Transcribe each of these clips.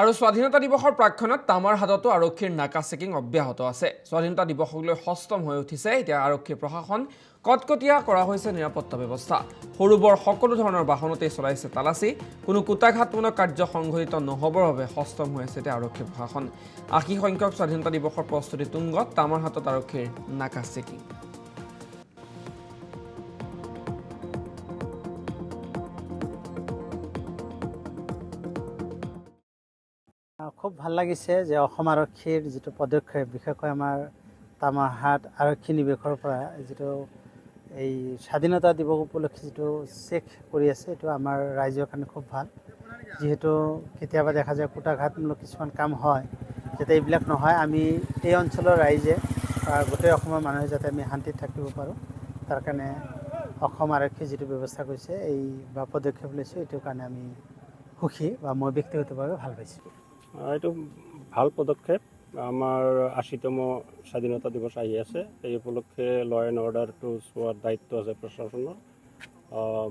আৰু স্বাধীনতা দিৱসৰ প্ৰাক্ষণত তামাৰ হাততো আৰক্ষীৰ নাকা চেকিং অব্যাহত আছে। স্বাধীনতা দিৱসক লৈ সষ্টম হৈ উঠিছে এতিয়া আৰক্ষী প্ৰশাসন। কটকটীয়া কৰা হৈছে নিৰাপত্তা ব্যৱস্থা। সৰু বৰ সকলো ধৰণৰ বাহনতেই চলাইছে তালাচী। কোনো কুটাঘাতমূলক কাৰ্য সংঘটিত নহ'বৰ বাবে সষ্টম হৈ আছে এতিয়া আৰক্ষী প্ৰশাসন। ৮০ সংখ্যক স্বাধীনতা দিৱসৰ প্ৰস্তুতি তুংগত তামাৰ হাতত আৰক্ষীৰ নাকা চেকিং। খুব ভাল লাগিছে যে অসম আৰক্ষীৰ যিটো পদক্ষেপ, বিশেষকৈ আমাৰ তামাৰহাট আৰক্ষী নিৱেশৰ পৰা যিটো এই স্বাধীনতা দিৱস উপলক্ষে যিটো চেক কৰি আছে, এইটো আমাৰ ৰাইজৰ কাৰণে খুব ভাল। যিহেতু কেতিয়াবা দেখা যায় কুটাঘাতমূলক কিছুমান কাম হয়, যাতে এইবিলাক নহয়, আমি এই অঞ্চলৰ ৰাইজে গোটেই অসমৰ মানুহে যাতে আমি শান্তিত থাকিব পাৰোঁ, তাৰ কাৰণে অসম আৰক্ষীয়ে যিটো ব্যৱস্থা কৰিছে এই বা পদক্ষেপ লৈছে, এইটোৰ কাৰণে আমি সুখী বা মই ব্যক্তিগতভাৱে ভাল পাইছোঁ। এইটো ভাল পদক্ষেপ। আমাৰ ৮০তম স্বাধীনতা দিৱস আহি আছে, এই উপলক্ষে ল এণ্ড অৰ্ডাৰটো চোৱাৰ দায়িত্ব আছে প্ৰশাসনৰ।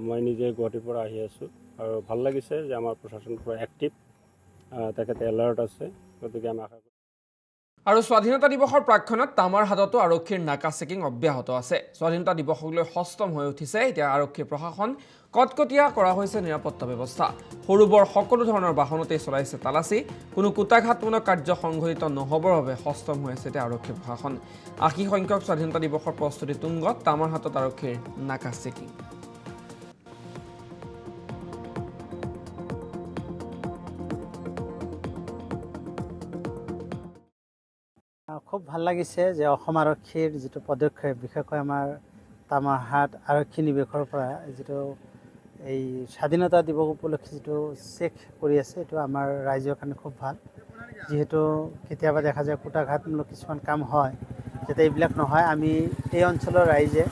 মই নিজে গুৱাহাটীৰ পৰা আহি আছোঁ আৰু ভাল লাগিছে যে আমাৰ প্ৰশাসন পুৰা এক্টিভ, তেখেতে এলাৰ্ট আছে, গতিকে আমি আশা কৰোঁ। আৰু স্বাধীনতা দিৱসৰ প্ৰাক্ষণত তামাৰ হাততো আৰক্ষীৰ নাকা চেকিং অব্যাহত আছে। স্বাধীনতা দিৱসক লৈ সষ্টম হৈ উঠিছে এতিয়া আৰক্ষী প্ৰশাসন। কটকটীয়া কৰা হৈছে নিৰাপত্তা ব্যৱস্থা। সৰু বৰ সকলো ধৰণৰ বাহনতেই চলাইছে তালাচী। কোনো কুটাঘাতমূলক কাৰ্য সংঘটিত নহ'বৰ বাবে সষ্টম হৈ আছে এতিয়া আৰক্ষী প্ৰশাসন। ৮০ সংখ্যক স্বাধীনতা দিৱসৰ প্ৰস্তুতি তুংগত তামাৰ হাতত আৰক্ষীৰ নাকা চেকিং। খুব ভাল লাগিছে যে অসম আৰক্ষীৰ যিটো পদক্ষেপ, বিশেষকৈ আমাৰ তামাৰহাট আৰক্ষী নিৱেশৰ পৰা যিটো এই স্বাধীনতা দিৱস উপলক্ষে যিটো চেক কৰি আছে, এইটো আমাৰ ৰাইজৰ কাৰণে খুব ভাল। যিহেতু কেতিয়াবা দেখা যায় কুটাঘাতমূলক কিছুমান কাম হয়, যাতে এইবিলাক নহয়, আমি এই অঞ্চলৰ ৰাইজে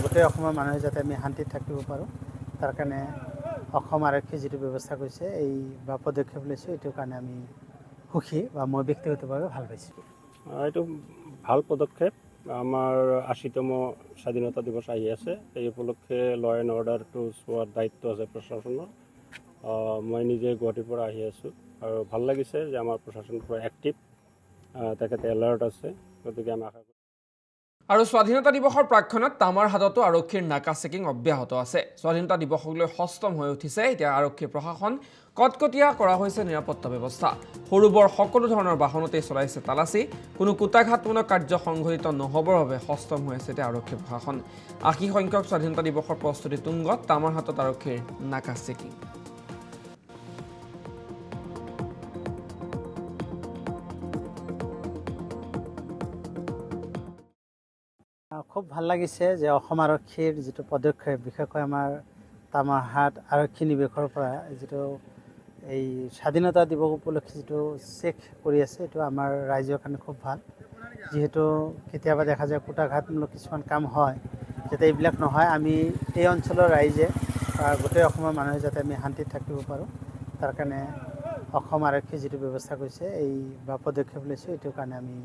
গোটেই অসমৰ মানুহে যাতে আমি শান্তিত থাকিব পাৰোঁ, তাৰ কাৰণে অসম আৰক্ষীয়ে যিটো ব্যৱস্থা কৰিছে এই বা পদক্ষেপ লৈছে, এইটোৰ কাৰণে আমি সুখী বা মই ব্যক্তিগতভাৱে ভাল পাইছোঁ। এইটো ভাল পদক্ষেপ। আমাৰ ৮০তম স্বাধীনতা দিৱস আহি আছে, এই উপলক্ষে ল এণ্ড অৰ্ডাৰটো চোৱাৰ দায়িত্ব আছে প্ৰশাসনৰ। মই নিজে গুৱাহাটীৰ পৰা আহি আছোঁ আৰু ভাল লাগিছে যে আমাৰ প্ৰশাসন পুৰা এক্টিভ, তেখেতে এলাৰ্ট আছে, গতিকে আমি আশা কৰোঁ। আৰু স্বাধীনতা দিৱসৰ প্ৰাক্ষণত তামাৰ হাততো আৰক্ষীৰ নাকা চেকিং অব্যাহত আছে। স্বাধীনতা দিৱসক লৈ সষ্টম হৈ উঠিছে এতিয়া আৰক্ষী প্ৰশাসন। কটকটীয়া কৰা হৈছে নিৰাপত্তা ব্যৱস্থা। সৰু বৰ সকলো ধৰণৰ বাহনতেই চলাইছে তালাচী। কোনো কুটাঘাতমূলক কাৰ্য সংঘটিত নহ'বৰ বাবে সষ্টম হৈ আছে এতিয়া আৰক্ষী প্ৰশাসন। ৮০ সংখ্যক স্বাধীনতা দিৱসৰ প্ৰস্তুতি তুংগত তামাৰ হাতত আৰক্ষীৰ নাকা চেকিং। খুব ভাল লাগিছে যে অসম আৰক্ষীৰ যিটো পদক্ষেপ, বিশেষকৈ আমাৰ তামাৰহাট আৰক্ষী নিৱেশৰ পৰা যিটো এই স্বাধীনতা দিৱস উপলক্ষে যিটো চেক কৰি আছে, এইটো আমাৰ ৰাইজৰ কাৰণে খুব ভাল। যিহেতু কেতিয়াবা দেখা যায় কুটাঘাতমূলক কিছুমান কাম হয়, যাতে এইবিলাক নহয়, আমি এই অঞ্চলৰ ৰাইজে গোটেই অসমৰ মানুহে যাতে আমি শান্তিত থাকিব পাৰোঁ, তাৰ কাৰণে অসম আৰক্ষীয়ে যিটো ব্যৱস্থা কৰিছে এই বা পদক্ষেপ লৈছে, এইটোৰ কাৰণে আমি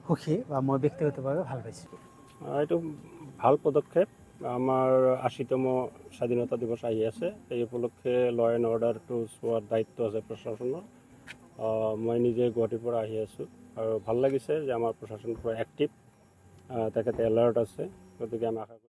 সুখী বা মই ব্যক্তিগতভাৱে ভাল পাইছোঁ। এইটো ভাল পদক্ষেপ। আমাৰ ৮০তম স্বাধীনতা দিৱস আহি আছে, এই উপলক্ষে ল এণ্ড অৰ্ডাৰটো চোৱাৰ দায়িত্ব আছে প্ৰশাসনৰ। মই নিজে গুৱাহাটীৰ পৰা আহি আছোঁ আৰু ভাল লাগিছে যে আমাৰ প্ৰশাসন পুৰা এক্টিভ, তেখেতে এলাৰ্ট আছে, গতিকে আমি আশা কৰোঁ।